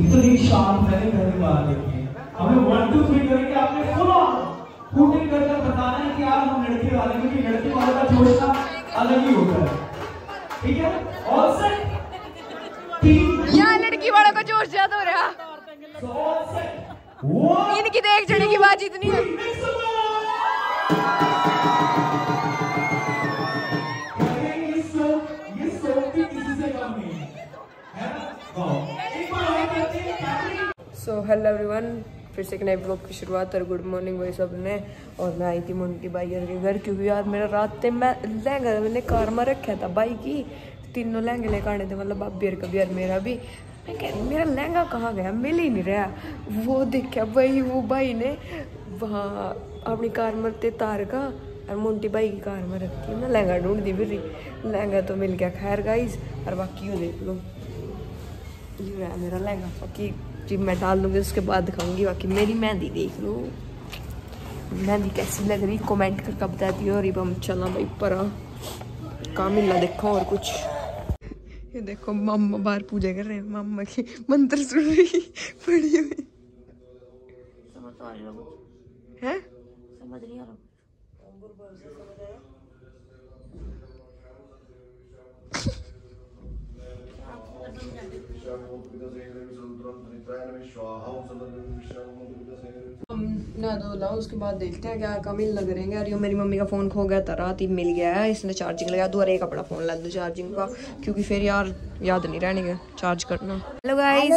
इतनी शांत मैंने पहली बार देखी है। हमें 1 2 3 करके आपने फुल ऑन शूटिंग करके बताना है कि आज हम लड़के वाले, क्योंकि लड़के वाले का जोश ना अलग ही होता है। ठीक है, ऑल सेट। यहाँ लड़की वालों का जोश ज्यादा हो रहा। इनकी तो एक जने की बात इतनी है। सो हेलो एवरीवन, फिर से एक नए ब्लॉग की शुरुआत और गुड मॉर्निंग वही सब ने। और मैं आई थी मोंटी भाई के घर, क्योंकि यार मेरा रात मैं लहंगा मैंने कार में रखा था भाई की, तीनों लहंगे लेकर आने थे, मतलब आप भी कभी यार मेरा भी। मैं कह रही मेरा लहंगा कहाँ गया, मिल ही नहीं रहा। वो देखा भाई, वो भाई ने वहाँ अपनी कार में तार का और मोंटी भाई की कार में रखी। मैं लहंगा ढूंढती फिर रही, लहंगा तो मिल गया खैर गाइस। और बाकी यूँ देख लो, ये रहा मेरा लहंगा। बाकी जी मैं डाल दूँगी उसके बाद दिखाऊंगी। बाकी मेरी मेहंदी देख लो, मेहंदी कैसी लग रही कमेंट करके बताती हो। और हम चला भाई पर काम मिला देखो और कुछ। ये देखो मम्मा बाहर पूजा कर रहे हैं, मम्मा की मंत्र सुन रही पड़ी हुई है। समझ नहीं आ रहा। ना दो लाओ, उसके बाद देखते हैं क्या कमी लग रहे हैं। यार मेरी मम्मी का फ़ोन खो गया था, रात ही मिल गया है, इसने चार्जिंग लगा दो और एक अपना फ़ोन ला दो चार्जिंग का, क्योंकि फिर यार याद नहीं रहने का चार्ज करना। हेलो गाइस,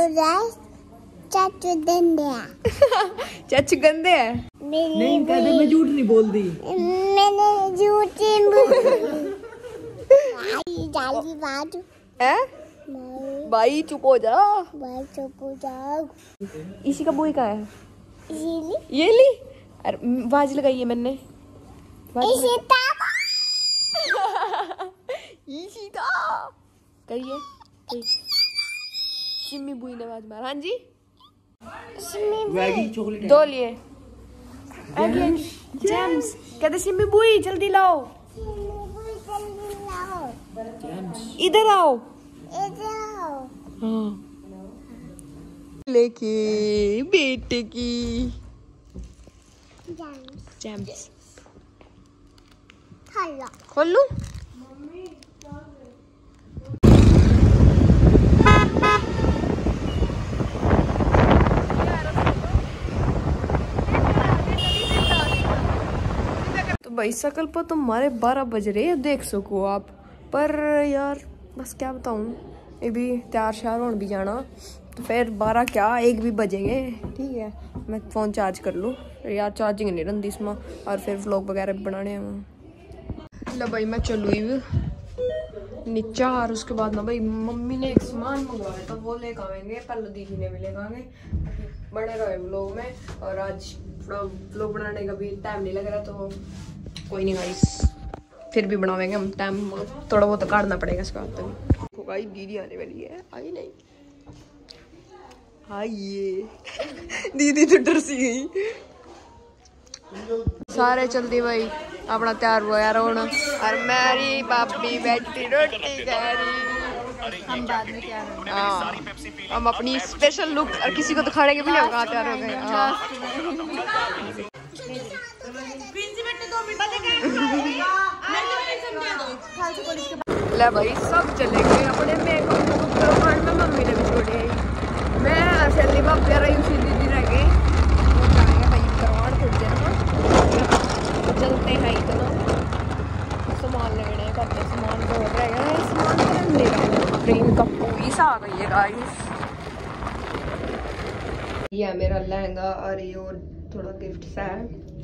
चाचू गंदे चाचू गंदे है। नहीं कहते, मैं झूठ नहीं बोल दी, मैंने झूठ भाई चुप हो जा, भाई चुप हो जा। इसी का बोई का है ये ली। अरे बाज लगाई है मैंने, कहिए सिम्मी बुई ने आवाज मारा। हाँ जी दो लिए जेम्स, कहते सिम्मी बुई जल्दी लाओ, इधर आओ, हाँ लेके बेटे की जेम्स खोल लूं। तो भाई सकल पर तुम्हारे 12 बज रहे हैं, देख सको आप। पर यार बस क्या बताऊं, ये भी तैयार श्यार होने भी जाना, तो फिर 12 क्या 1 भी बजेंगे। ठीक है, मैं फ़ोन चार्ज कर लूँ यार, चार्जिंग नहीं रही इसमें, और फिर व्लॉग वगैरह भी बनाने हैं। लो भाई मैं चलूँ नीचा, और उसके बाद ना भाई मम्मी ने एक सामान मंगवाया था, वो लेकर आएंगे, पहले दीदी ने भी लेकर आएंगे। बने रहे व्लॉग में, और आज व्लॉग बनाने का भी टाइम नहीं लग रहा, तो कोई नहीं गाइस, फिर भी बनावेंगे हम, टाइम थोड़ा बहुत काटना पड़ेगा इसका। तो गाइस दीदी आने वाली है, आई नहीं आइए दीदी तो डर सी गई। सारे चलती भाई अपना तैयार हुआ यार होना, और मेरी बापी बैठी रोटी खा रही। हम बाद में तैयार होंगे, हाँ हम अपनी स्पेशल लुक और किसी को दिखाने के भी नहीं कहाँ तैयार हो गए। ले भाई सब चले गए अपने मेकअप करवाने में, मम्मी ने भी छोड़े, मैं असेली बाप कह रही हूँ, दीदी रह गए, वो जाएंगे भाई करवान खुद देना, चलते हैं इतना सामान लेने करते, सामान बहुत रह गया है, सामान लेगा ट्रेन का पुलिस आ गई है गाइस। ये है मेरा लहंगा, और ये और थोड़ा गिफ्ट है,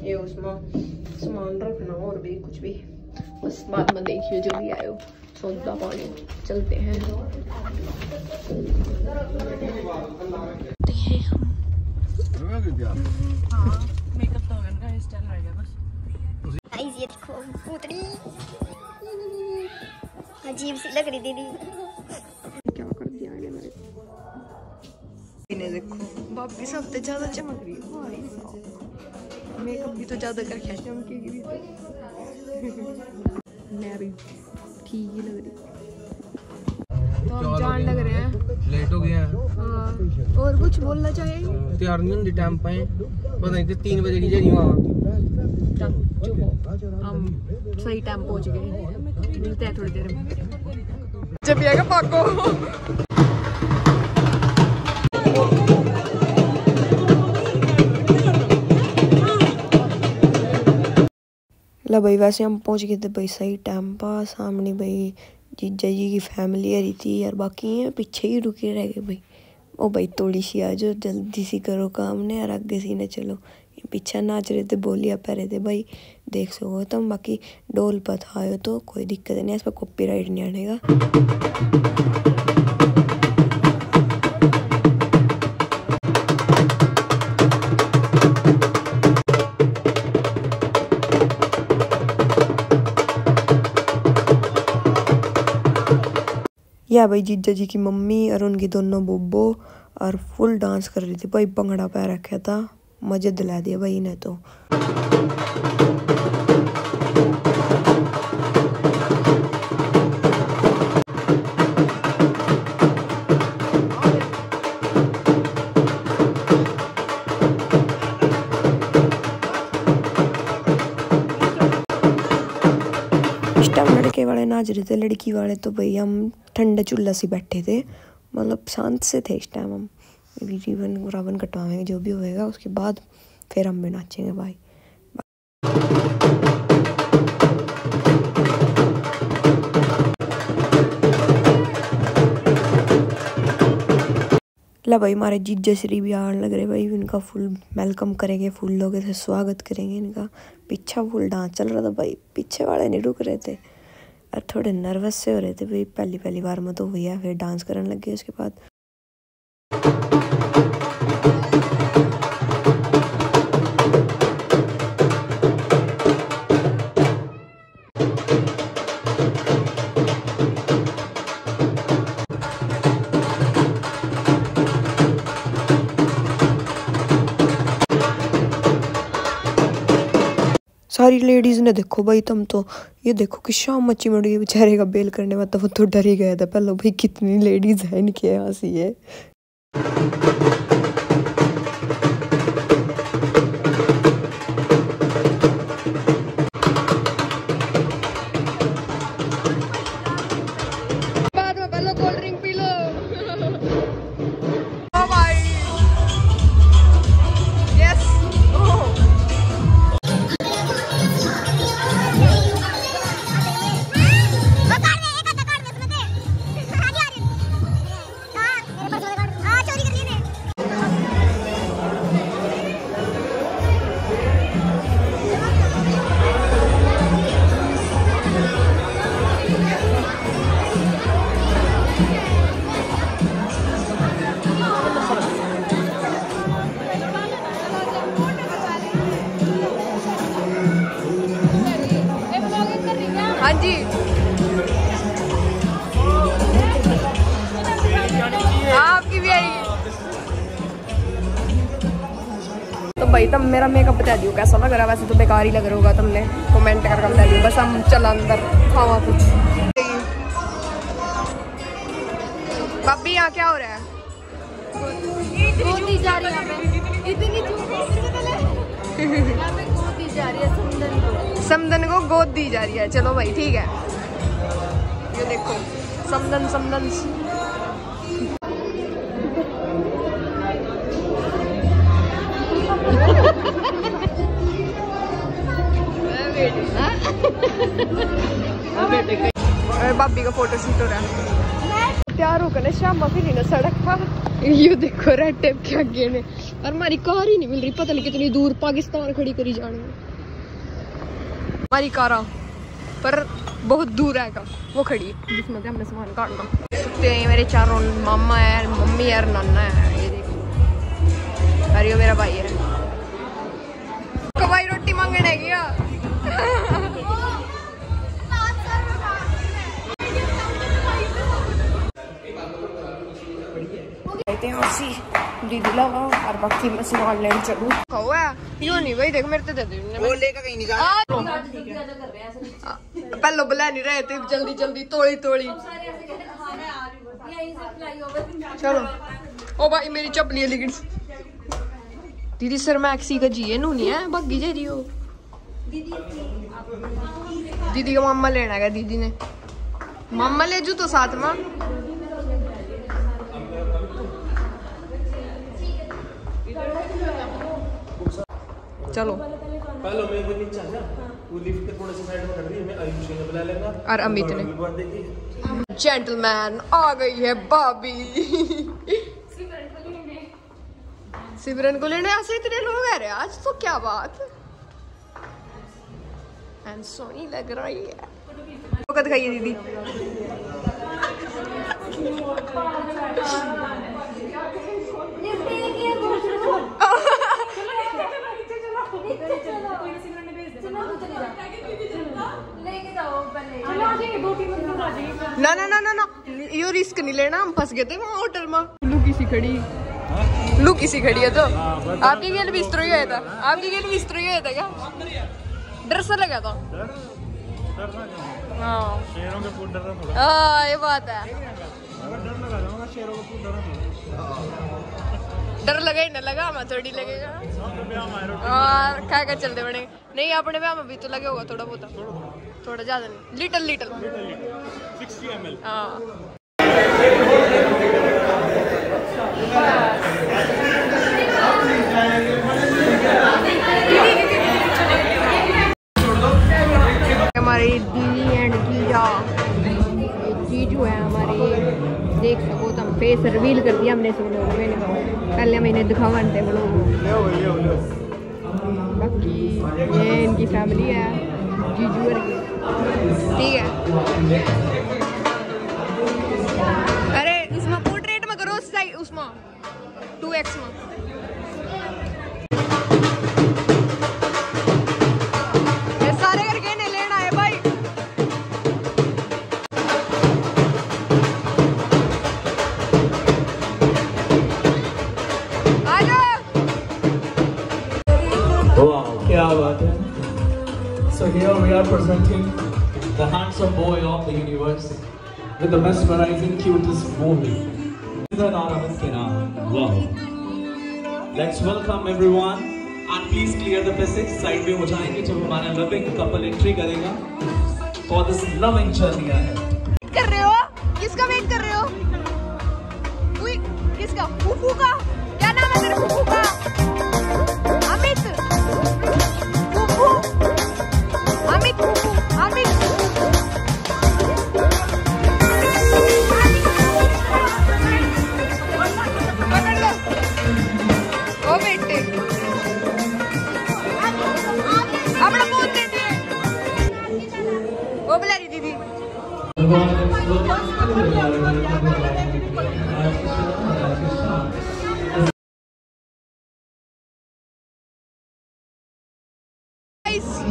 ये उसमें सामान रखना और भी कुछ भी, बस बाद में देखिए जो भी आयो सौदा पानी। चलते हैं मेकअप तो हो गया, हेयर स्टाइल रह गया बस। ये देखो पूतड़ी अजीब सी लग रही दीदी, क्या कर दिया है मेरे ने। देखो भाभी सब तो ज्यादा चमक रही है भाई, मेकअप भी तो ज्यादा कर खींचते उनकी, मैं भी ठीक ही लग रही। तो हम जाने और कुछ बोलना चाहेंगे? तैयार नहीं होंगी टाइम पे, पता नहीं 3 बजे की जरी वहाँ। हम सही टाइम पहुंच गए, मिलते हैं थोड़ी देर में। जब आएगा पाको ला भाई। वैसे हम पहुंच गए थे भाई सही टाइम पर। सामने भाई जीजा जी की फैमिली आ रही थी यार, बाकी है पीछे ही रुके रह गए भाई। ओ भाई थोड़ी सी आ जाओ, जल्दी सी करो काम ने यार, आगे सी न चलो। ये पीछे नाच रहे थे, बोलिया पा रहे थे भाई, देख सको तुम। बाकी डोल पता आयो तो कोई दिक्कत नहीं है, इस पर कॉपीराइट नहीं आनेगा। या भाई जीजा जी की मम्मी और उनकी दोनों बुब्बो और फुल डांस कर रही थी भाई, भंगड़ा पा रखा था, मजे दिला दिया भाई ने तो। लड़के वाले नाच रहे थे, लड़की वाले तो भाई हम ठंडे चूल्हा से बैठे थे, मतलब शांत से थे इस टाइम। हम रिबन रावण कटवाएंगे, जो भी होएगा उसके बाद फिर हम भी नाचेंगे भाई। ला भाई हमारे जीजा श्री भी आने लग रहे भाई, इनका फुल वेलकम करेंगे, फुल लोगों से स्वागत करेंगे इनका। पीछे फुल डांस चल रहा था भाई, पीछे वाले नहीं रुक रहे थे और थोड़े नर्वस से हो रहे थे भाई, पहली बार में तो हुआ। फिर डांस करने लग गए उसके बाद। सारी लेडीज ने देखो भाई, तुम तो ये देखो कि शाम मच्छी मड़ी बेचारे का बेल करने में, तो वो तो डर ही गया था पहले भाई, कितनी लेडीज है इनके यहाँ सी है। बाद में पहले कोल्ड ड्रिंक पी लो। ओ भाई यस हाँ जी। आपकी भी आएगी तो भाई तुम मेरा मेकअप बता दियो कैसा लग रहा है। वैसे तो बेकार ही लग रहा होगा, तुमने कमेंट करके बता दियो। बस हम चल अंदर खावा कुछ। भाभी यहाँ क्या हो रहा है? गोदी जा रही है, इतनी गोदी जा रही है, समदन को गोद दी जा रही है। चलो भाई ठीक है, ये देखो समदन समदन। भाभी का फोटो शूट हो रहा है, तैयार होकर शाम फिर ना सड़क था। ये देखो रेड टेप के आगे ने, और हमारी कार ही नहीं मिल रही, पता नहीं कितनी दूर पाकिस्तान खड़ी करी जाने में। हमारी कार पर बहुत दूर आएगा वो खड़ी, जिसमें हमने सामान काटना। तो ये मेरे चारों मामा है, मम्मी है, नाना है। ये देखो अरे मेरा भाई है, कबाई रोटी मांगने गया। दीदी लगा और बाकी मैं सामान लेने चलूँ। कौआ क्यों नहीं भाई, देख मेरे तो दे दे वो लेकर कहीं नहीं जा रहा। पहले बुला नहीं रहे थे, जल्दी जल्दी तोड़ी तोड़ी। चलो ओ भाई मेरी चपली है लेकिन दीदी सर मैक्सी का जी नू नहीं है बग्गी जे रही हो दीदी का मामा लेना है दीदी ने मामा ले जू तो साथ में चलो पहले मैं वो नीचे आजा वो लिफ्ट के थोड़े से साइड में कर दी मैं आयुष ने बुला लेगा और अमित ने जेंटलमैन आ गई है भाभी सिमरन को लेने ऐसे इतने लोग आ रहे आज तो क्या बात एंड सोनी लग रही है वक्त खाइए दीदी ना ना ना ना ना यो रिस्क नहीं लेना हम फंस गए थे वहाँ होटल में लुकी सी खड़ी है तो आपकी गेल बिस्तरो ही था आपकी गेल बिस्तरो ही था क्या डर सा लगा था हाँ शेरों के फूट डर रहा थोड़ा हाँ ये बात है डर लगा जाऊंगा शेरों के फूट डर रहा डर लगा ही ना लगा मैं थोड़ी लगेगा हाँ क्या क्या चलते बने नहीं अपने ब्याह में भी तो लगे होगा थोड़ा बहुत थोड़ा ज्यादा नहीं लिटल 60 ml हाँ हमारे दीदी एंड जीजा जीजू है हमारे देख सको तो हम फेस रिवील कर दिया हमने पहले महीने दिखावनते ब्लॉग बाकी ये इनकी फैमिली है जीजू ठीक है अरे उसमें पोर्ट्रेट में करो उसमें 2x में ये सारे करके ने लेना है भाई क्या बात है So here we are presenting the handsome boy of the universe with the mesmerizing cutest movie. Wow. Let's welcome everyone and please clear the basics. Side में हो जाएंगे जब हमारा loving couple entry करेगा for this loving journey ahead. कर रहे हो किसका वेट कर रहे हो किसका फूफू का क्या नाम है तेरे फूफू का अमित फूफू अमित फूफू अमित पकड़ लो ओ बेटे अपना फोन दे दिए वो बुला रही दीदी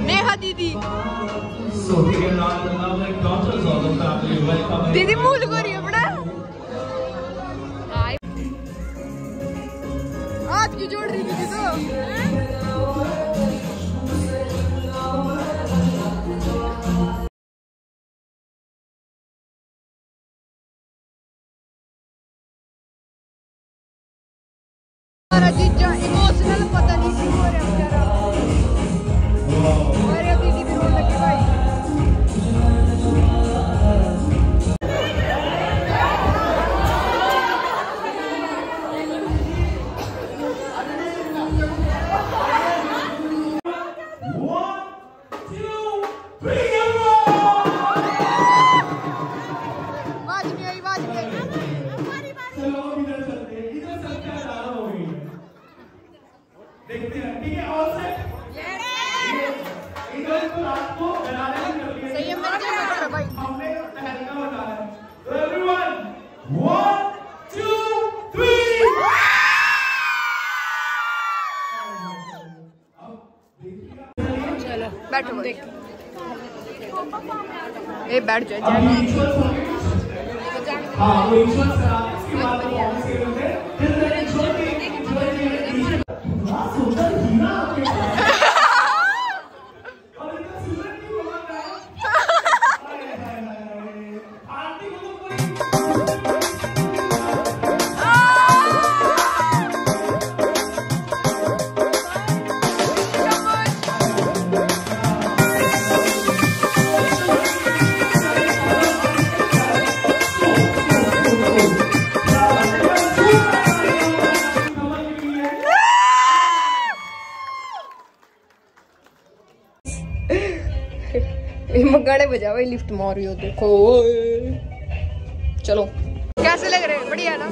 नेहा दीदी So here are the lovely daughters of the family. Welcome. दीदी मूल को रही अपना आज की जोड़ रही दीदी तो हमारा जीजा इमोशनल पता नहीं क्यों हो रहा है बेचारा अरे दीदी भी रोने लगी भाई देखते हैं ठीक है और से इधर को रात को बनाने की कर लिया सही है मैं क्या कर रहा भाई हमने तहलका बताया तो एवरीवन 1 2 3 चलो बैठो देख ए बैठ जाए हां वो इंश्योरेंस करा इसके बाद ऑफिस के बंदे फिर मेरे छोटी सुंदर हीरा आपके पास और इतना सुंदर क्यों हो रहा है आंटी को तो गाने बजा भाई लिफ्ट मारी हो देखो। चलो कैसे लग रहे हैं? बढ़िया ना?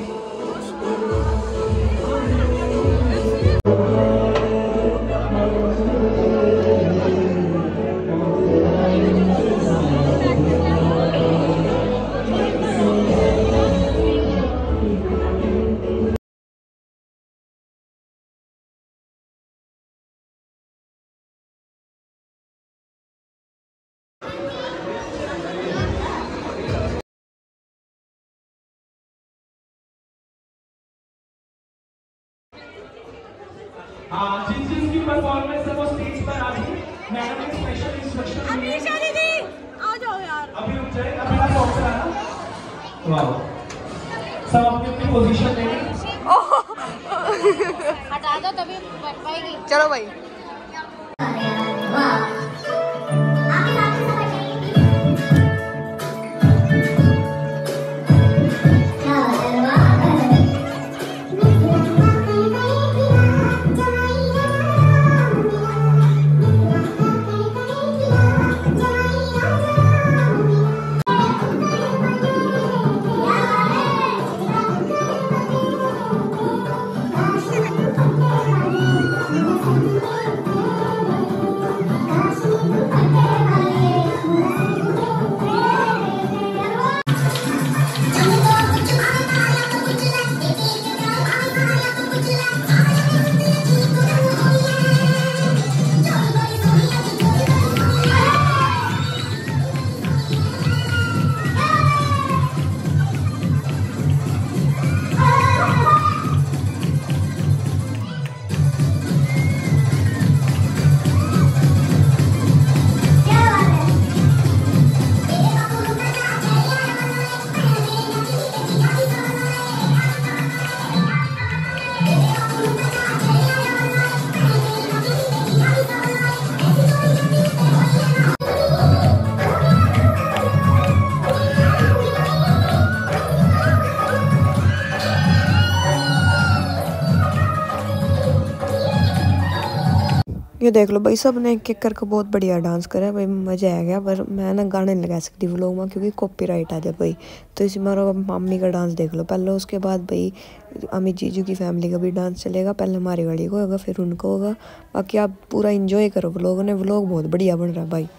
हाँ, जिस जिसकी परफॉर्मेंस है वो स्टेज पर आ जाए। मैडम ने स्पेशल इंस्ट्रक्शन अमीशा दीदी आ जाओ यार। अभी रुक जाए, अभी ना सॉन्ग चलाना। वाह, सब अपनी अपनी पोजीशन लेंगे। हटा दो तभी बन पाएगी। चलो भाई ये देख लो भाई सब ने एक एक करके बहुत बढ़िया डांस करा भाई, मजा आ गया। पर मैं ना गाने नहीं लगा सकती व्लॉग में क्योंकि कॉपीराइट आ जाए भाई। तो इसी मारो मम्मी का डांस देख लो पहले, उसके बाद भाई अमित जीजू की फैमिली का भी डांस चलेगा। पहले हमारी गाड़ी को होगा फिर उनको होगा। बाकी आप पूरा इंजॉय करो व्लॉग ने, व्लॉग बहुत बढ़िया बन रहा है भाई।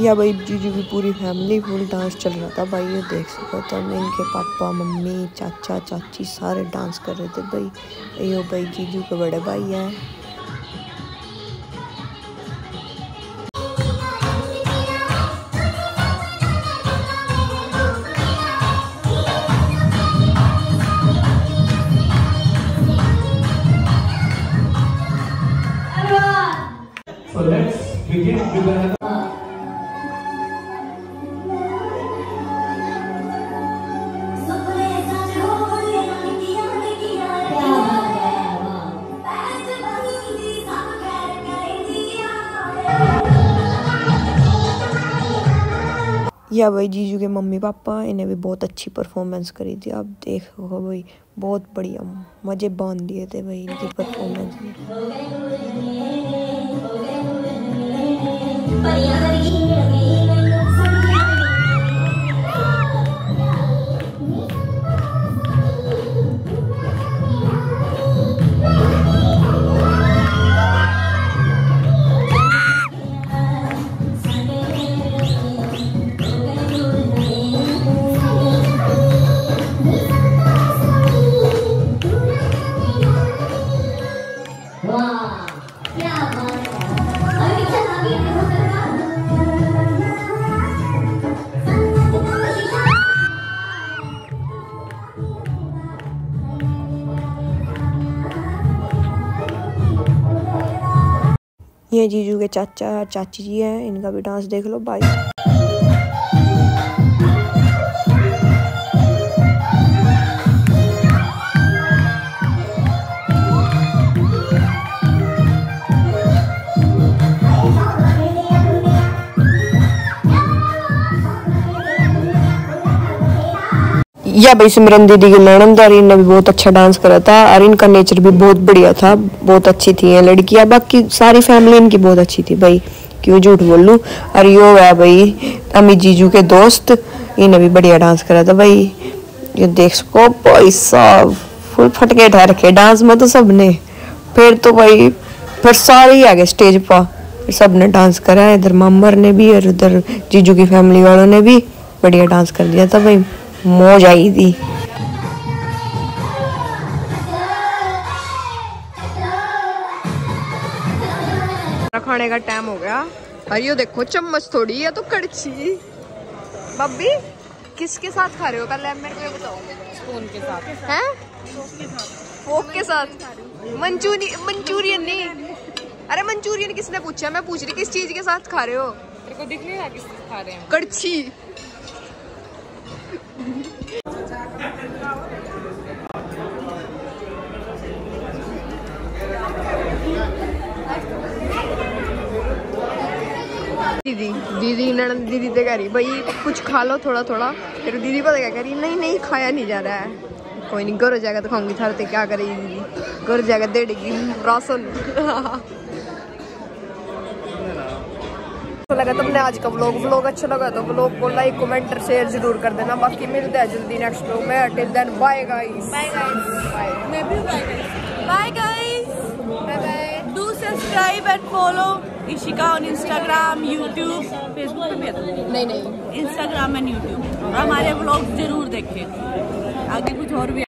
या भाई जीजू की पूरी फैमिली फुल डांस चल रहा था भाई। ये देख सको तो इनके पापा मम्मी चाचा चाची सारे डांस कर रहे थे भाई। यो भाई जीजू के बड़े भाई हैं। So let's begin with another. या भाई जीजू के मम्मी पापा इन्हें भी बहुत अच्छी परफॉर्मेंस करी थी। आप देखो भाई बहुत बढ़िया मजे बांध दिए थे भाई इनकी परफॉर्मेंस में। ये जीजू के चाचा चाची जी हैं, इनका भी डांस देख लो भाई। या भाई सिमरन दीदी की ननद और इनने भी बहुत अच्छा डांस करा था और इनका नेचर भी बहुत बढ़िया था, बहुत अच्छी थी ये लड़कियां। बाकी सारी फैमिली इनकी बहुत अच्छी थी भाई, क्यों झूठ बोलूं। और यो है भाई अम्मी जीजू के दोस्त, इन्हें भी बढ़िया डांस करा था भाई। ये देख सको भाई साहब फुल फटके ठहर रखे डांस में तो सबने। फिर तो भाई फिर सारे ही आ गए स्टेज पर, फिर सबने डांस करा। इधर मामर ने भी और उधर जीजू की फैमिली वालों ने भी बढ़िया डांस कर दिया था भाई, मौज आई थी। खाने का टाइम हो गया। अरे ये देखो चम्मच थोड़ी है तो कड़छी। बब्बी किसके साथ खा रहे हो पहले मेरे को बताओ। स्पून के साथ हैं? फोक के साथ। मंचूरियन नहीं। अरे मंचूरियन किसने पूछा, मैं पूछ रही किस चीज के साथ खा रहे हो। तेरे को दिख नहीं रहा किस खा रहे हैं? कड़छी। दीदी ननद दीदी तो कह रही भाई कुछ खा लो थोड़ा थोड़ा। फिर दीदी पता क्या कह रही, नहीं खाया नहीं जा रहा है। कोई नहीं, घर हो जाएगा तो खाऊंगी। थारते क्या करेगी दीदी, घर हो जाएगा दे देगी राशन। अच्छा लगा तुमने आज का व्लॉग अच्छा लगा तो व्लॉग को लाइक कमेंट और शेयर जरूर कर देना। बाकी मिलते हैं जल्दी नेक्स्ट व्लॉग में। Till then bye guys. मैं भी bye guys. Bye bye. Do subscribe and follow Ishika on Instagram, YouTube, Facebook पे भी है। नहीं इंस्टाग्राम एंड यूट्यूब। हमारे व्लॉग जरूर देखें, आगे कुछ और भी